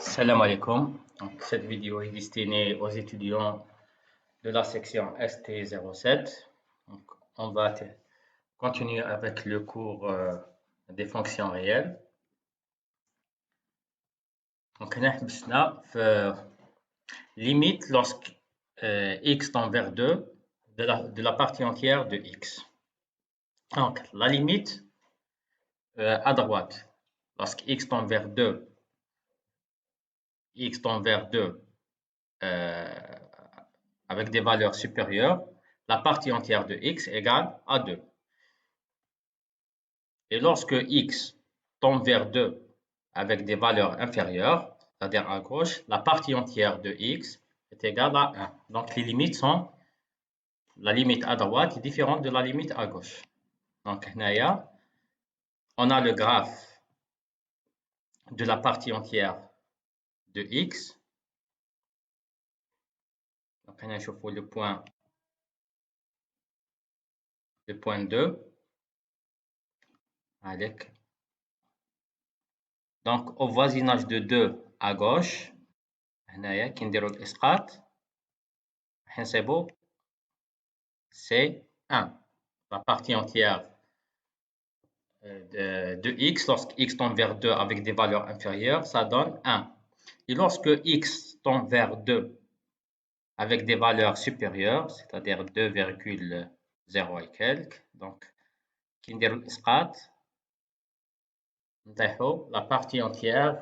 Salam alaikum. Donc, cette vidéo est destinée aux étudiants de la section ST07. Donc, on va continuer avec le cours des fonctions réelles. Donc, on a limite lorsque x tend vers 2 de la partie entière de x. Donc, la limite à droite, lorsque x tend vers 2, avec des valeurs supérieures, la partie entière de x égale à 2. Et lorsque x tend vers 2 avec des valeurs inférieures, c'est-à-dire à gauche, la partie entière de x est égale à 1. Donc les limites sont, la limite à droite est différente de la limite à gauche. Donc là, on a le graphe de la partie entière de x. Donc on a le point 2. Avec. Donc au voisinage de 2 à gauche, هنايا كي نديرو الاسقاط نحسبو c'est 1. La partie entière de x, lorsque x tend vers 2 avec des valeurs inférieures, ça donne 1. Et lorsque x tend vers 2 avec des valeurs supérieures, c'est-à-dire 2,0 et quelques, donc كي نديرو الاسقاط نطيحو la partie entière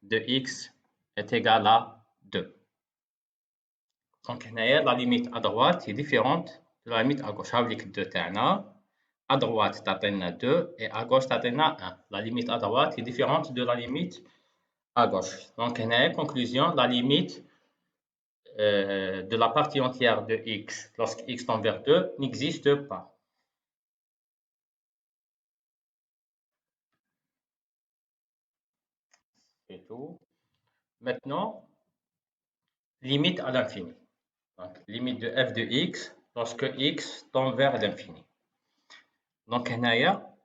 de x est égale à 2. Donc la limite à droite est différente de la limite à gauche. هاوليك 2 تاعنا à droite تعطينا 2 et à gauche تعطينا 1. La limite à droite est différente de la limite à gauche. Donc conclusion, la limite de la partie entière de x lorsque x tend vers 2 n'existe pas. C'est tout. Maintenant, limite à l'infini. Donc, limite de f de x lorsque x tend vers l'infini. Donc, هنايا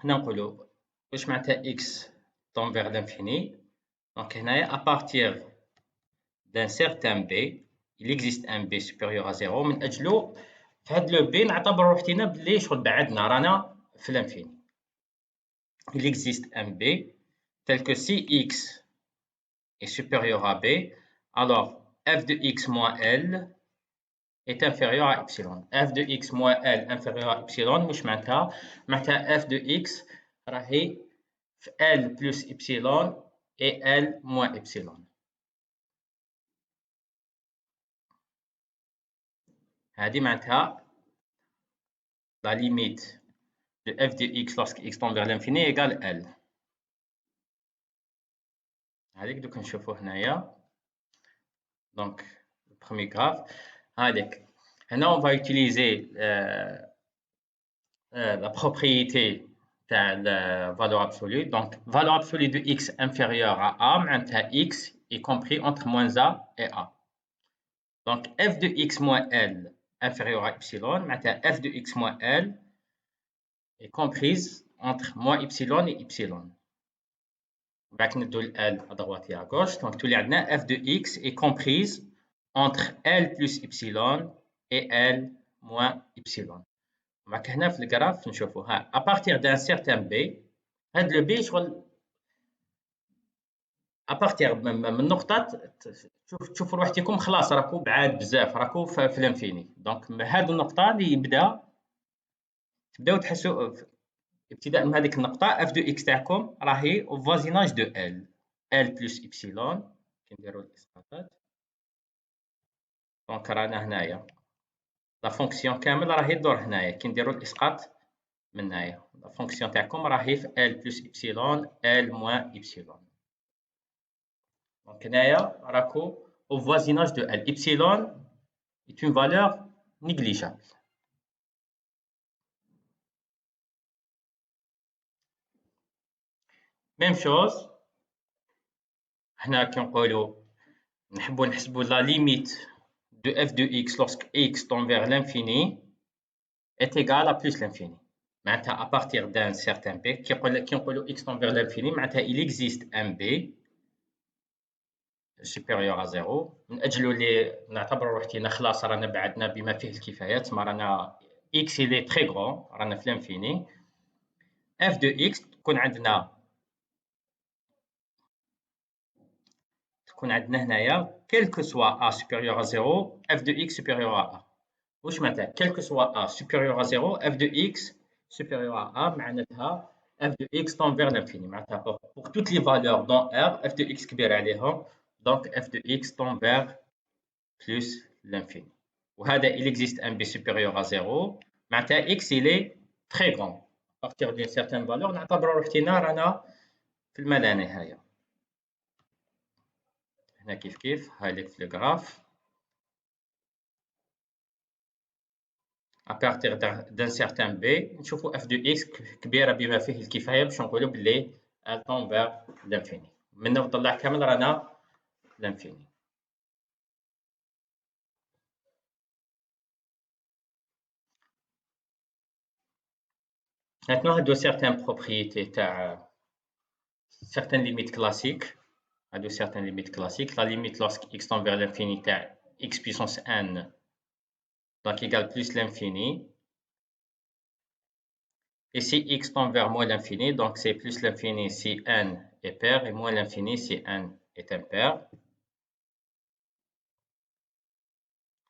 نقولوا واش معناتها x tend vers l'infini. Donc, à partir d'un certain b, il existe un b supérieur à 0. من أجله في هذا le b نعتبر روحنا بلي شغل بعدنا رانا في l'infini. Il existe un b tel que si x est supérieur à b, alors f de x moins l est inférieur à epsilon. f de x moins l inférieur à epsilon واش معناتها؟ معناتها f de x راهي في l plus epsilon et l moins epsilon. هذه معناتها la limite de f de x lorsque x tend vers l'infini égale l. هذيك دوك نشوفو هنايا. Donc le premier graphe. هذيك هنا on va utiliser la propriété de la valeur absolue. Donc valeur absolue de x inférieure à a معناتها x est compris entre moins a et a. Donc f de x moins l inférieur à epsilon معناتها f de x moins l est comprise entre moins epsilon et epsilon. بعد ندو ل L à droite et à gauche. Donc تولي عندنا f de x est comprise entre L plus epsilon et L moins epsilon. بعد هنا في الجراف نشوفوا ها à partir d'un certain b, هاد le b شغل à partir من نقطة تشوفوا روحتكم خلاص راكو بعاد بزاف راكو في الانفيني. دونك هاد النقطة اللي يبدا تبداو تحسوا ابتداء من هذيك النقطة f de x تاعكم راهي au voisinage de L plus epsilon. كي نديرو الإسقاطات دونك رانا هنايا لا فونكسيون كامل راهي تدور هنايا كي نديرو الإسقاط من هنايا لا فونكسيون تاعكم راهي في L plus epsilon L moins epsilon. دونك هنايا راكو au voisinage de L. Epsilon est une valeur négligeable. Même chose, هنا كي نقولوا نحبوا نحسبوا la limite de f de x lorsque x tend vers l'infini est égal à plus l'infini. معناتها à partir d'un certain b كي نقولوا x tend vers l'infini معناتها il existe un b supérieur à 0 من أجل اللي نعتبروا روحتنا خلاص رانا بعدنا بما فيه الكفاية تما رانا x il est très grand رانا في l'infini f de x تكون عندنا هنايا quel que soit a supérieur à 0 f de x supérieur à a واش معناتها quel que soit a supérieur à 0 f de x supérieur à a معناتها f de x tend vers l'infini معناتها pour toutes les valeurs dans R f de x كبير عليهم donc f de x tend vers plus l'infini وهذا il existe un b supérieur à 0 معناتها x il est très grand à partir d'une certaine valeur نعتبر روحنا رانا في الملانهاية هنا كيف هاي لك في الجراف à partir d'un certain b نشوفوا f de x كبيرة بما فيه الكفاية باش نقولوا بلي elle tend vers l'infini من نطلع كامل رانا l'infini Maintenant, il y a certaines propriétés, certaines limites classiques. Il y a certaines limites classiques. La limite lorsque x tend vers l'infini, x puissance n, donc égale plus l'infini. Et si x tend vers moins l'infini, donc c'est plus l'infini si n est pair et moins l'infini si n est impair.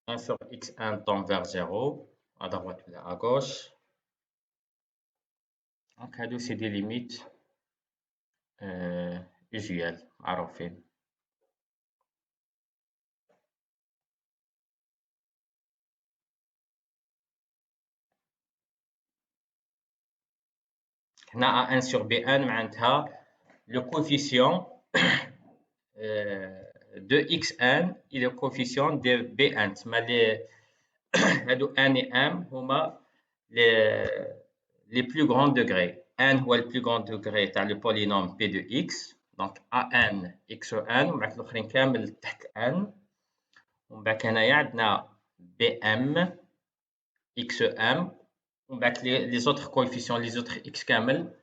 1 sur xn tend vers 0, à droite ou à gauche. Donc, c'est des limites usuelles, معروفين. هنا A1 sur Bn معناتها le coefficient de xn et le coefficient de bn تسمى هادو n et m هما les plus grands degrés n هو le plus grand degré تاع le polynôme p de x donc an xn ومن بعد الاخرين كامل تحت n ومن بعد هنايا عندنا bm xm ومن بعد les autres coefficients les autres x كامل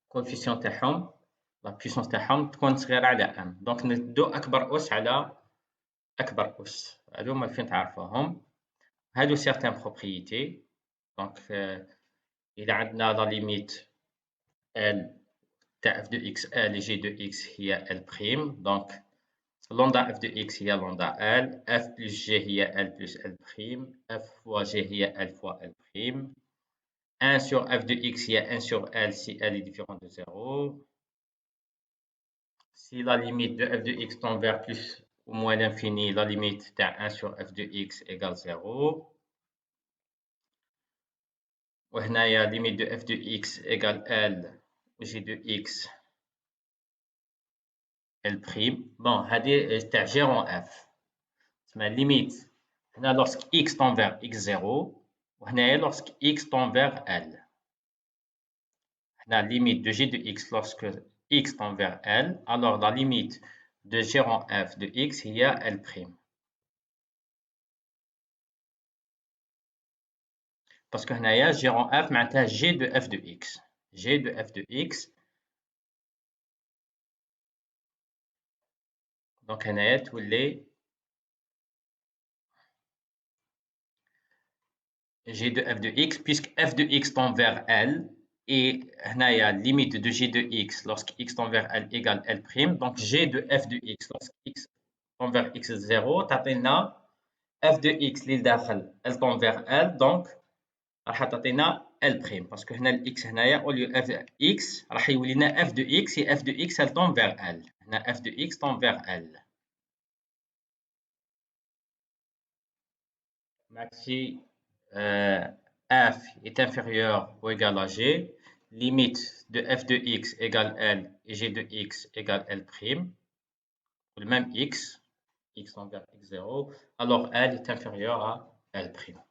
coefficient تاعهم لا بويسونس تاعهم تكون صغيرة على ام دونك ندو أكبر أس على أكبر أس هادو هما فين تعرفوهم هادو سيغتان بروبريتي دونك إذا عندنا لا ليميت ال تاع اف دو اكس ال جي دو اكس هي ال بريم دونك لوندا اف دو اكس هي لوندا ال اف بلس جي هي ال بلس ال بريم اف فوا جي هي ال فوا ال بريم 1 sur f de x هي 1 sur l si l est différent de 0 Si la limite de f de x tend vers plus ou moins l'infini, la limite de 1 sur f de x égale 0. وهنايا limite de f de x égale L g de x L prime. Bon, هذه تاع gérant f. تسمى limite هنا lorsque x tend vers x0 وهنايا lorsque x tend vers L. هنا limite de g de x lorsque x tend vers L, alors la limite de gérant f de x هي L prime. Parce que هنايا gérant f معناتها g de f de x. g de f de x. Donc هنايا تولي g de f de x puisque f de x tend vers L et هنايا limite de g de x lorsque x tend vers L égale L prime. Donc g de f de x lorsque x tend vers x0 تعطينا f de x اللي لداخل L tend vers L donc راح تعطينا L prime parce que هنا الاكس هنايا au lieu f de x راح يولي لنا f de x et f de x elle tend vers L هنا f de x tend vers L maxi f est inférieur ou égal à g limite de f de x égale L et g de x égale L prime le même x tend vers x0 alors L est inférieur à L prime.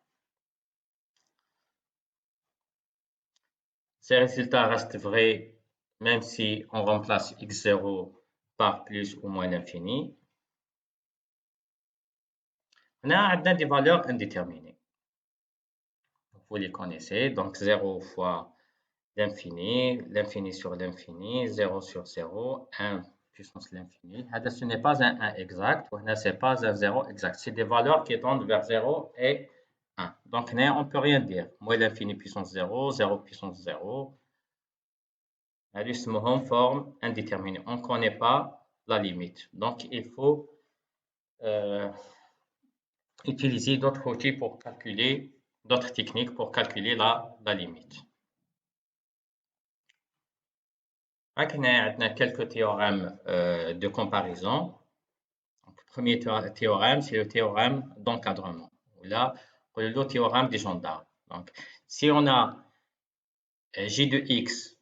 Ces résultats restent vrais même si on remplace x0 par plus ou moins l'infini. On a des valeurs indéterminées. Vous les connaissez, donc 0 fois l'infini, l'infini sur l'infini, 0 sur 0, 1 puissance l'infini. Ce n'est pas un 1 exact, ce n'est pas un 0 exact. C'est des valeurs qui tendent vers 0 et 1. Donc, on ne peut rien dire. Moins l'infini puissance 0, 0 puissance 0. C'est forme indéterminée. On ne connaît pas la limite. Donc, il faut utiliser d'autres outils pour calculer, d'autres techniques pour calculer la limite. On a quelques théorèmes de comparaison. Donc, le premier théorème, c'est le théorème d'encadrement. Là, le théorème des gendarmes. Donc, si on a j de x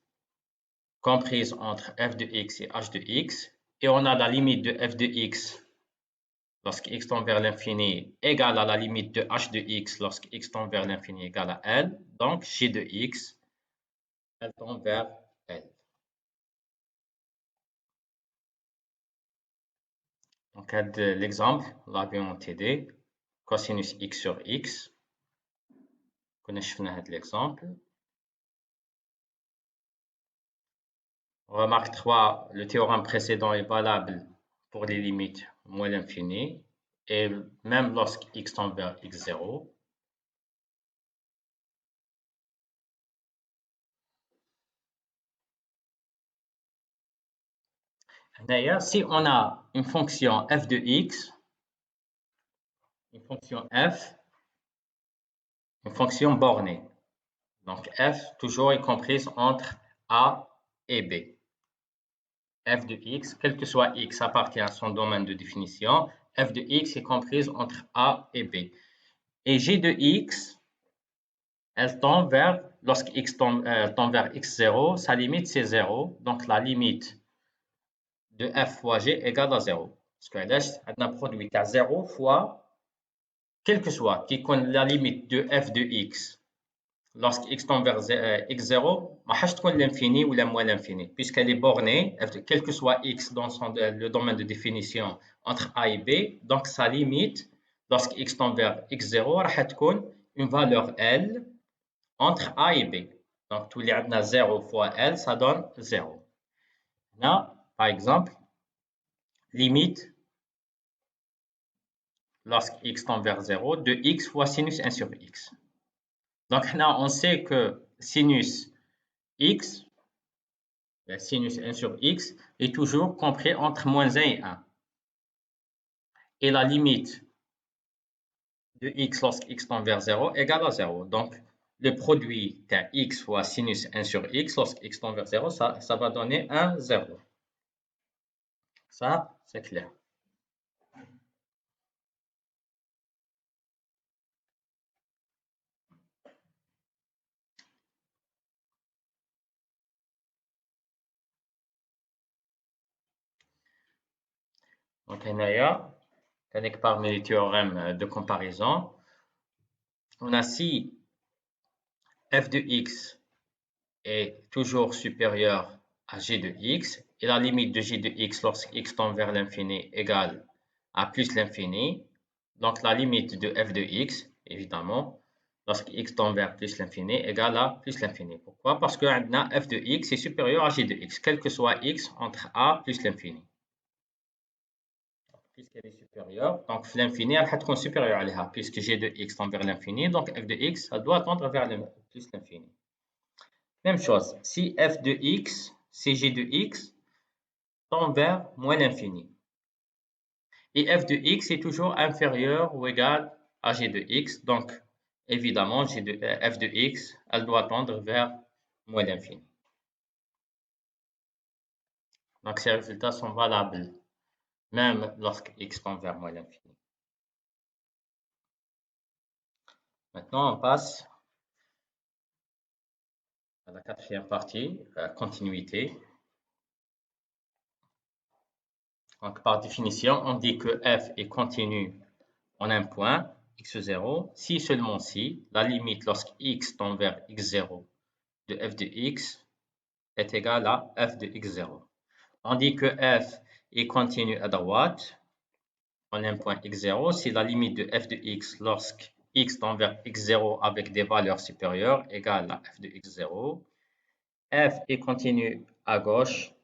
comprise entre f de x et h de x, et on a la limite de f de x lorsque x tend vers l'infini égale à la limite de h de x lorsque x tend vers l'infini égale à L, donc j de x, elle tend vers L. Donc, l'exemple, l'avion TD, cosinus x sur x. Connaissez l'exemple. Remarque 3, le théorème précédent est valable pour les limites moins l'infini et même lorsque x tend vers x0. D'ailleurs, si on a une fonction f de x, une fonction f, une fonction bornée. Donc f toujours est comprise entre a et b. F de x, quel que soit x, appartient à son domaine de définition. F de x est comprise entre a et b. Et g de x, elle tend vers, lorsque x tend vers x0, sa limite c'est 0. Donc la limite de f fois g égale à 0. Parce qu'elle a produit à 0 fois, quel que soit, qui connaît la limite de f de x, lorsque x tend vers x0, ما حاش تكون l'infini ou la moins l'infini, puisqu'elle est bornée, quel que soit x dans le domaine de définition entre a et b, donc sa limite, lorsque x tend vers x0, راح تكون une valeur L entre a et b. Donc, tous les 0 fois L, ça donne 0. Là, par exemple, limite, lorsque x tend vers 0, de x fois sinus 1 sur x. Donc, là, on sait que sinus x, la sinus 1 sur x, est toujours compris entre moins 1 et 1. Et la limite de x lorsque x tend vers 0 égale à 0. Donc, le produit de x fois sinus 1 sur x lorsque x tend vers 0, ça va donner 1, 0. Ça, c'est clair. Donc, parmi les théorèmes de comparaison, on a si f de x est toujours supérieur à g de x et la limite de g de x lorsque x tend vers l'infini égale à plus l'infini, donc la limite de f de x, évidemment, lorsque x tend vers plus l'infini égale à plus l'infini. Pourquoi? Parce que f de x est supérieur à g de x, quel que soit x entre a plus l'infini. Puisqu'elle est supérieure, donc l'infini, elle va être supérieure à l'IA, puisque g de x tend vers l'infini, donc f de x, elle doit tendre vers plus l'infini. Même chose, si f de x, si g de x tend vers moins l'infini, et f de x est toujours inférieur ou égal à g de x, donc évidemment, f de x, elle doit tendre vers moins l'infini. Donc ces résultats sont valables, même lorsque x tend vers moins l'infini. Maintenant, on passe à la quatrième partie, la continuité. Donc, par définition, on dit que f est continu en un point, x0, si seulement si la limite lorsque x tend vers x0 de f de x est égale à f de x0. On dit que f est continu à droite en un point x0 si la limite de f de x lorsque x tend vers x0 avec des valeurs supérieures égale à f de x0. F est continu à gauche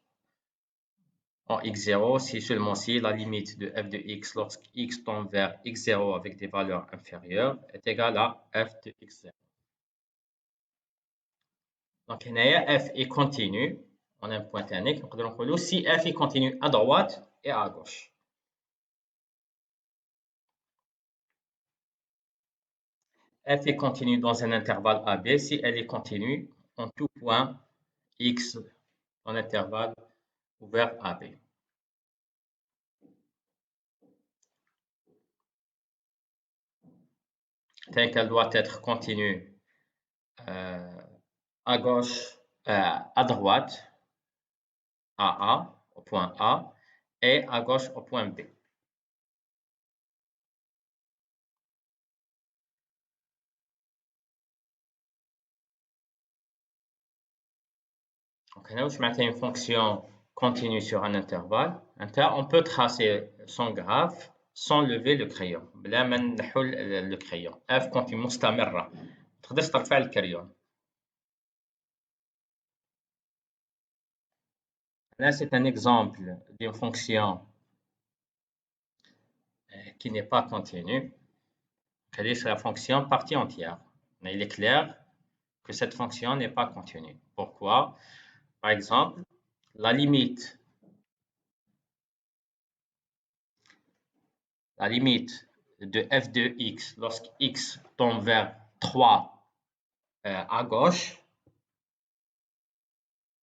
en x0 si seulement si la limite de f de x lorsque x tend vers x0 avec des valeurs inférieures est égale à f de x0. Donc, f est continu, on a un point unique, donc si f est continu à droite et à gauche. F est continue dans un intervalle AB si elle est continue en tout point X en intervalle ouvert AB. Tant qu'elle doit être continue à gauche, à droite, à A, au point A, et à gauche au point B. Donc, je mets une fonction continue sur un intervalle. On peut tracer son graphe sans lever le crayon. بلا ما نحو le crayon. F continue مستمرة. تقدرش ترفع الكريون. Là, c'est un exemple d'une fonction qui n'est pas continue. C'est la fonction partie entière. Mais il est clair que cette fonction n'est pas continue. Pourquoi? Par exemple, la limite de f de x lorsque x tend vers 3 à gauche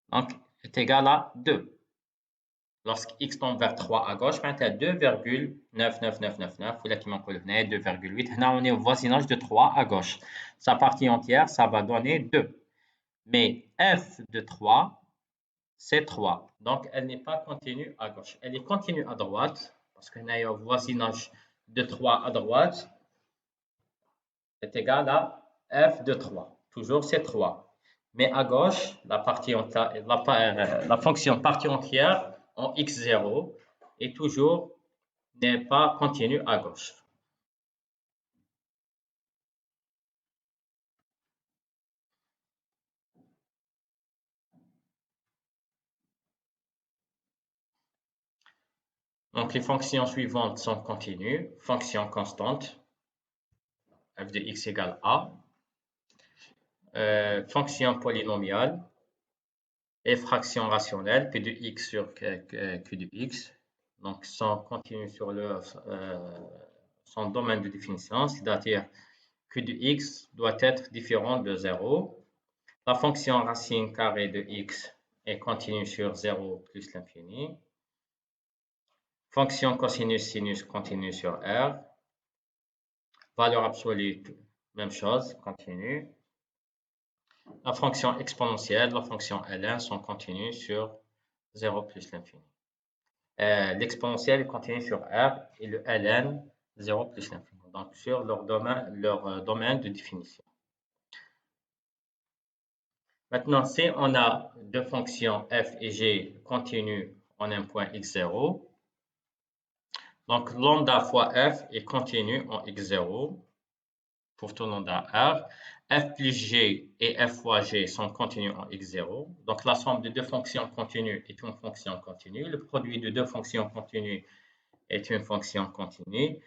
donc, est égale à 2. Lorsque x tend vers 3 à gauche, c'est 2,99999 ou là qui manque le 2,8. Là, on est au voisinage de 3 à gauche. Sa partie entière, ça va donner 2. Mais f de 3, c'est 3. Donc, elle n'est pas continue à gauche. Elle est continue à droite parce qu'on est au voisinage de 3 à droite est égal à f de 3. Toujours, c'est 3. Mais à gauche, la fonction partie entière en x0 est toujours n'est pas continue à gauche. Donc, les fonctions suivantes sont continues. Fonction constante, f de x égale a. Fonction polynomiale et fraction rationnelle, p de x sur q de x. Donc, sont continues sur son domaine de définition, c'est-à-dire q de x doit être différent de 0. La fonction racine carrée de x est continue sur 0 plus l'infini. Fonction cosinus sinus continue sur R. Valeur absolue, même chose, continue. La fonction exponentielle, la fonction ln sont continues sur 0 plus l'infini. L'exponentielle est continue sur R et le ln 0 plus l'infini. Donc, sur leur domaine de définition. Maintenant, si on a deux fonctions f et g continues en un point x0, donc lambda fois f est continu en x0 pour tout lambda R. F plus g et f fois g sont continus en x0. Donc la somme de deux fonctions continues est une fonction continue. Le produit de deux fonctions continues est une fonction continue.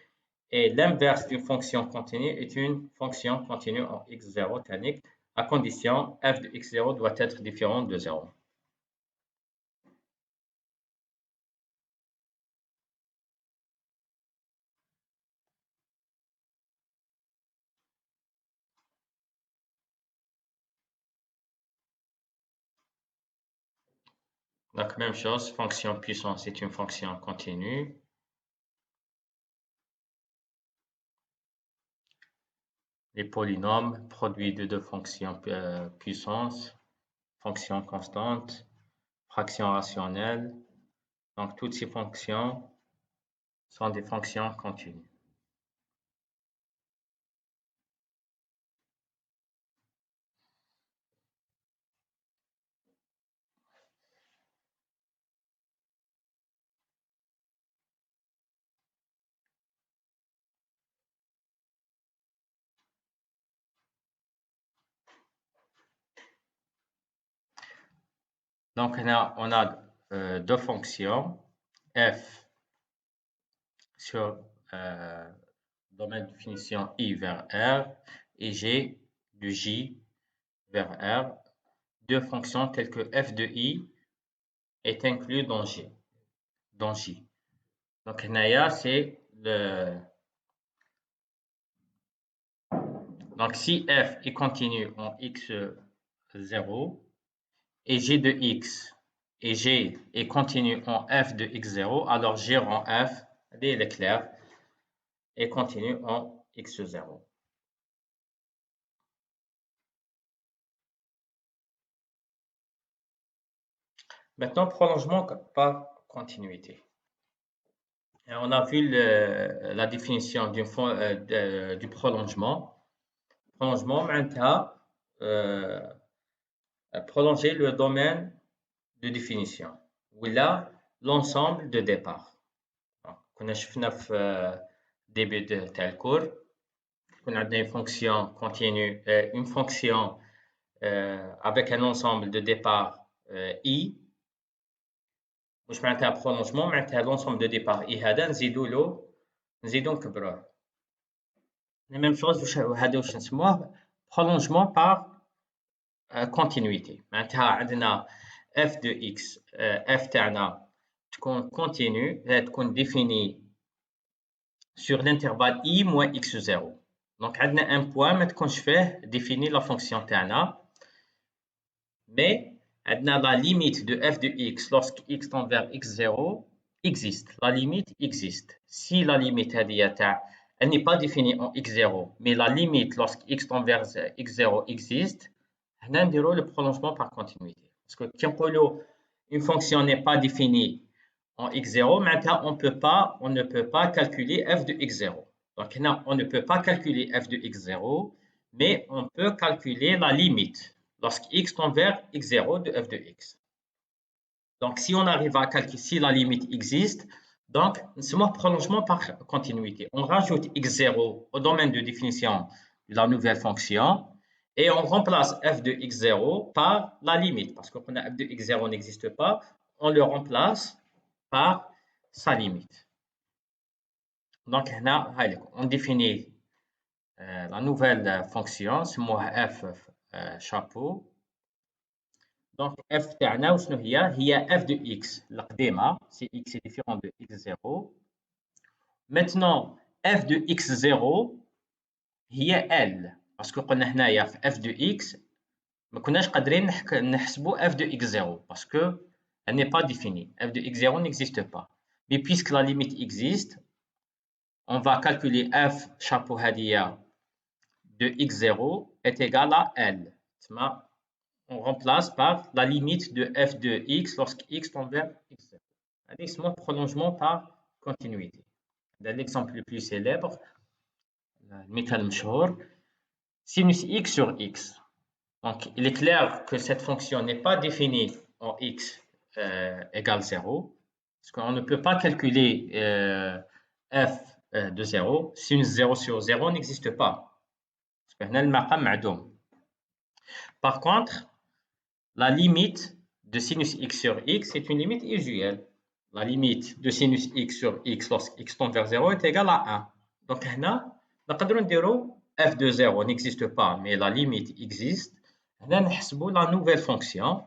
Et l'inverse d'une fonction continue est une fonction continue en x0 tonique, à condition f de x0 doit être différent de 0. Donc, même chose, fonction puissance est une fonction continue. Les polynômes, produits de deux fonctions puissance, fonction constante, fraction rationnelle. Donc, toutes ces fonctions sont des fonctions continues. Donc, on a deux fonctions. F sur domaine de définition I vers R et G de J vers R, deux fonctions telles que f de I est inclus dans J. Donc, Naya, c'est le. Donc, si f est continu en x0 et g de x et g est continu en f de x0, alors g rend f, il est clair, est continu en x0. Maintenant, prolongement par continuité. Et on a vu la définition du prolongement. Prolongement, maintenant, prolonger le domaine de définition, ou là, l'ensemble de départ. On a vu début de tel cours, on a une fonction continue, une fonction avec un ensemble de départ I. مش معناتها prolongement معناتها l'ensemble de départ I هذا نزيدو نكبروه. La même chose هذا واش نسموه prolongement par continuité. معناتها عندنا f de x f تاعنا تكون continue تكون définie sur l'intervalle I moins x0. Donc عندنا un point ما تكونش فيه définir la fonction تاعنا. Mais la limite de f de x lorsque x tend vers x0 existe. La limite existe. Si la limite elle n'est pas définie en x0, mais la limite lorsque x tend vers x0 existe, on a le prolongement par continuité. Parce que quand une fonction n'est pas définie en x0, maintenant on ne peut pas calculer f de x0. Donc là, on ne peut pas calculer f de x0, mais on peut calculer la limite lorsque x tend vers x0 de f de x. Donc, si on arrive à calculer si la limite existe, donc c'est un prolongement par continuité. On rajoute x0 au domaine de définition de la nouvelle fonction et on remplace f de x0 par la limite. Parce que quand f de x0 n'existe pas, on le remplace par sa limite. Donc, là, on définit la nouvelle fonction, c'est f chapeau. Donc f تاعنا وشنو هي f de x القديمة si x est différent de x0. Maintenant f de x0 هي L parce que قلنا هنايا في f de x ما كناش قادرين نحسبوا f de x0 parce que elle n'est pas définie. f de x0 n'existe pas. Mais puisque la limite existe, on va calculer f chapeau هذه de x0 est égal à L. On remplace par la limite de f de x lorsque x tend vers x0. C'est un prolongement par continuité. L'exemple le plus célèbre, le sinus x sur x. Donc, il est clair que cette fonction n'est pas définie en x égale 0, parce qu'on ne peut pas calculer f de 0. Sinus 0 sur 0 n'existe pas. Par contre, la limite de sinus x sur x est une limite usuelle. La limite de sinus x sur x lorsque x tend vers 0 est égale à 1. Donc, là, f de 0 n'existe pas, mais la limite existe. Là, nous la nouvelle fonction.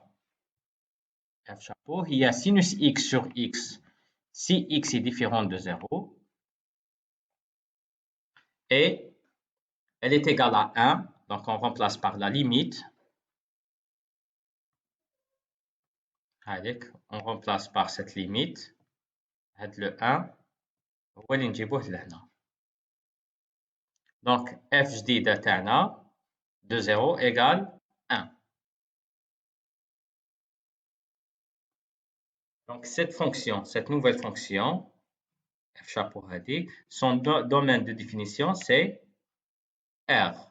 F chapeau, il y a sinus x sur x si x est différent de 0. Et elle est égale à 1. Donc, on remplace par la limite. On remplace par cette limite le 1 هو اللي نجيبوه لهنا. Donc f جديدة تاعنا de 0 égale 1. Donc cette nouvelle fonction f chapeau هذه, son domaine de définition c'est R.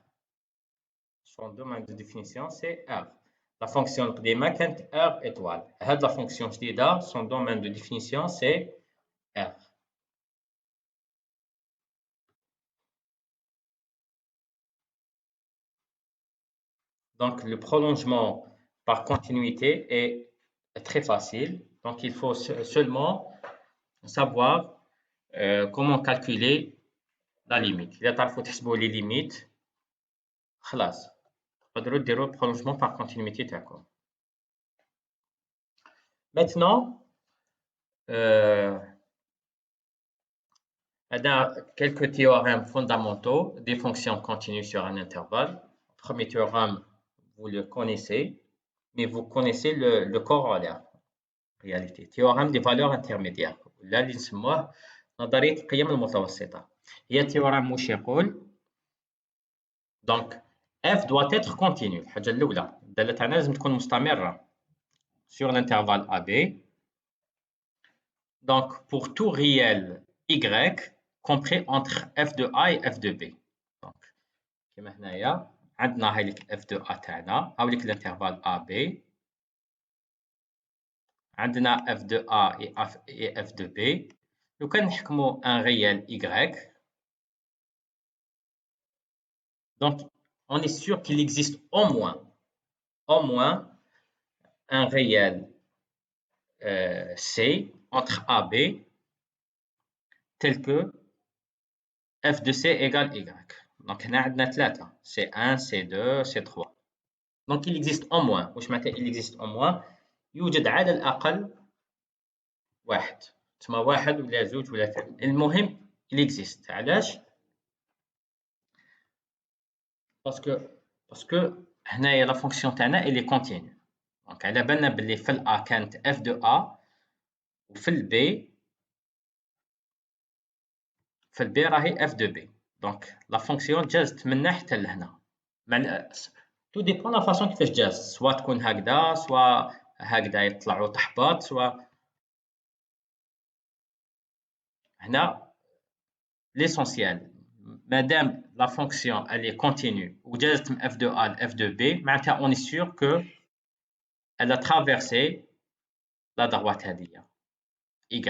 Son domaine de définition c'est R. La fonction القديمة كانت R étoile. هاد la fonction جديدة son domaine de définition c'est R. Donc le prolongement par continuité est très facile. Donc il faut seulement savoir comment calculer la limite. إذا تعرفوا تحسبوا les limites خلاص تقدروا ديروا prolongement par continuité تاعكم. Maintenant quelques théorèmes fondamentaux des fonctions continues sur un intervalle. Premier théorème, vous le connaissez, mais vous connaissez le corollaire en réalité. Théorème des valeurs intermédiaires. là اللي نسموه نظرية القيم المتوسطة. هي théorème واش يقول donc f doit être continue. الحاجة الأولى الدالة تاعنا لازم تكون مستمرة sur l'intervalle AB. Donc pour tout réel y compris entre f de a et f de b. Donc كما هنايا عندنا هاي لك f de a تاعنا هاو لك l'intervalle AB. عندنا f de a et f de b. لو كان نحكموا un réel y, donc on est sûr qu'il existe au moins un réel c entre a b tel que f de c égale y. Donc هنا عندنا ثلاثة C1, C2, C3. Donc il existe au moins. واش معناتها il existe au moins؟ يوجد على الأقل واحد. تسمى واحد ولا زوج ولا ثلاثة. المهم il existe. علاش؟ باسكو هنايا لا فونكسيون تاعنا elle est continue. دونك على بالنا بلي في ال A كانت f de A وفي ال B راهي f de B. دونك لا فونكسيون جازت من هنا حتى لهنا. تو ديبون لا فاصون كيفاش جازت، سوا تكون هكذا سوا هكذا يطلع وتحبط سوا هنا. ليسونسيال مادام لا فونكسيون elle est continue وجازت من f de A ل f de B معناتها on est sûr que elle a traversé la droite هذه y.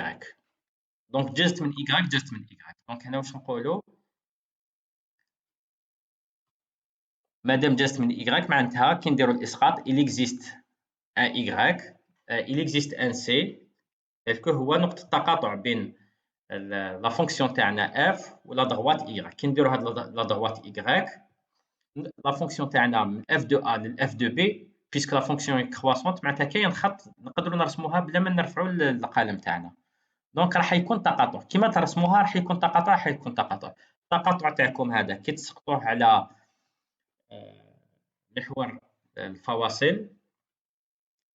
دونك جازت من y جازت من y. دونك هنا واش نقولوا مادام جازت من y معناتها كي نديروا الاسقاط il existe un y il existe un c tel que هو نقطة التقاطع بين لا فونكسيون تاعنا f ولا droite y. كي نديروا هاد لا droite y لا فونكسيون تاعنا من f de a ل f de b puisque la fonction est croissante معناتها كاين خط نقدروا نرسموها بلا ما نرفعوا القلم تاعنا. دونك راح يكون تقاطع كيما ترسموها راح يكون تقاطع التقاطع تاعكم هذا كي تسقطوه على محور الفواصل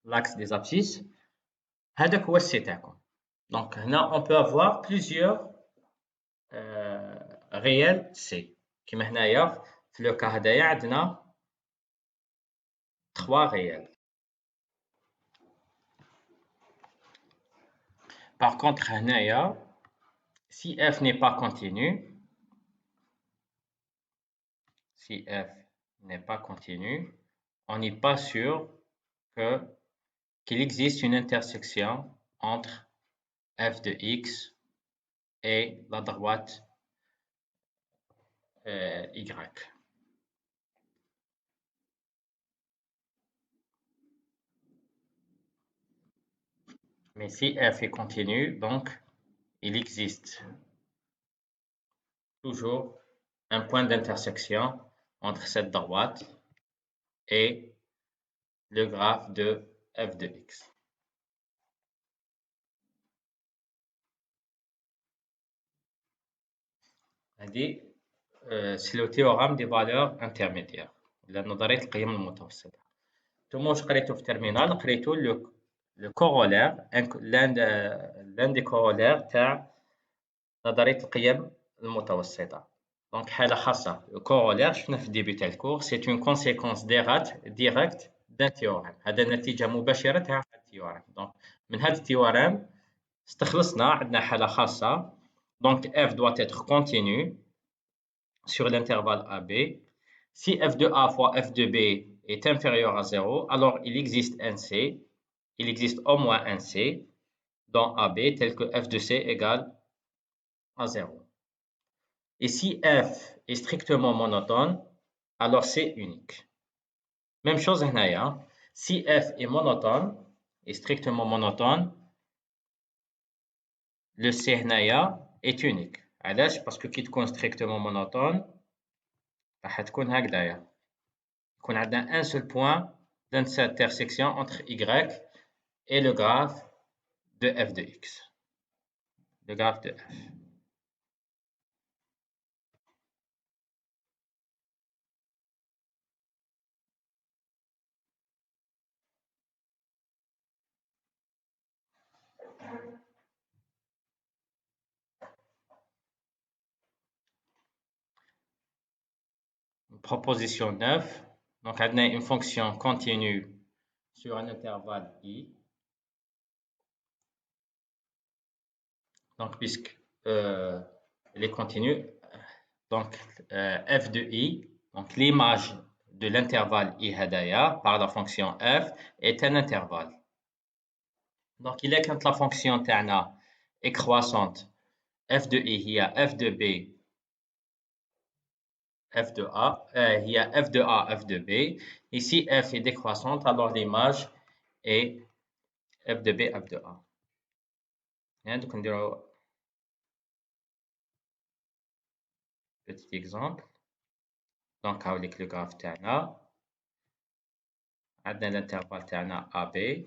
l'axe des abscisses هذاك هو السي تاعكم. دونك هنا on peut avoir plusieurs réels c كيما هنايا في لو كا هدايا عندنا 3 réels. Par contre هنايا si f n'est pas continue, on n'est pas sûr qu'il existe une intersection entre f de x et la droite y. Mais si f est continu, donc il existe toujours un point d'intersection entre cette droite et le graphe de f de x. C'est le théorème des valeurs intermédiaires. نظرية القيم المتوسطة. نتوما واش قريتو في الترمينال؟ قريتو لو كورولاire l'un des corollaires تاع نظرية القيم المتوسطة. دونك حالة خاصة le corollaire شفنا في الديبي تاع الكور c'est une conséquence directe d'un théorème. هذا نتيجة مباشرة تاع التيوريم. دونك من هذا التيوريم استخلصنا عندنا حالة خاصة. Donc f doit être continue sur l'intervalle AB. Si f de A fois f de B est inférieur à 0, alors il existe un C, il existe au moins un C dans AB tel que f de C égale à 0. Et si f est strictement monotone, alors c'est unique. Même chose هنايا. Si f est monotone, est strictement monotone, le C هنايا est unique. علاش؟ parce que كي تكون strictement monotone راح تكون هكذايا. يكون عندنا un seul point d'intersection entre Y et le graphe de f de x. Le graphe de f. Proposition 9. Donc, on a une fonction continue sur un intervalle i. Donc, puisque elle est continue, donc f de i, donc l'image de l'intervalle i hadaya par la fonction f est un intervalle. Donc, il est quand la fonction tana est croissante, f de i, il y a f de b, f de a, il y a f de a, f de b. Ici, f est décroissante, alors l'image est f de b, f de a. Donc, on dirait petit exemple. Donc, avec le graphe تاعنا عندنا l'intervalle تاعنا AB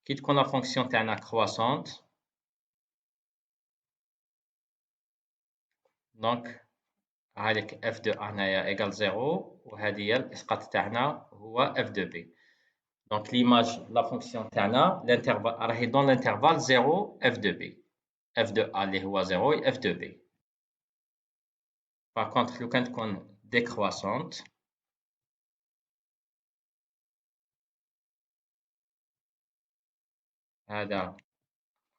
كي تكون la fonction تاعنا croissante. Donc, avec f de A هنايا égale 0 وهذه هي الإسقاط تاعنا هو f de B. Donc, l'image la fonction تاعنا l'intervalle راهي dans l'intervalle 0 f de B. f de A اللي هو 0 et f de B. Par contre, لو كان تكون décroissante هذا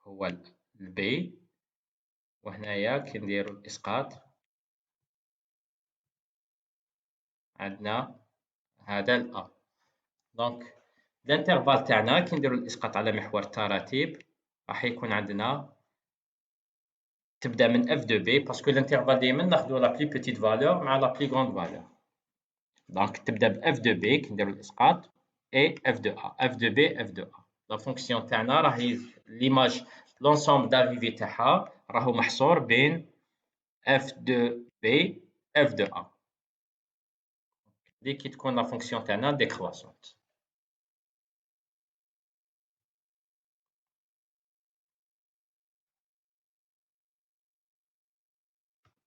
هو ال B وهنايا كي نديرو الإسقاط عندنا هذا ال A. دونك الانترفال تاعنا كي نديرو الإسقاط على محور التراتيب راح يكون عندنا تبدا من f de b باسكو الانترفال دائما ناخذو لا بلي بيتيت فالور مع لا بلي غروند فالور. دونك تبدا ب f de b كي نديرو الإسقاط et f de a, f de b, f de a. لا فونكسيون تاعنا راهي ليماج لونسومبل داريفي تاعها راهو محصور بين f de b f de a. دي كي تكون لا فونكسيون تاعنا ديكرواسونت.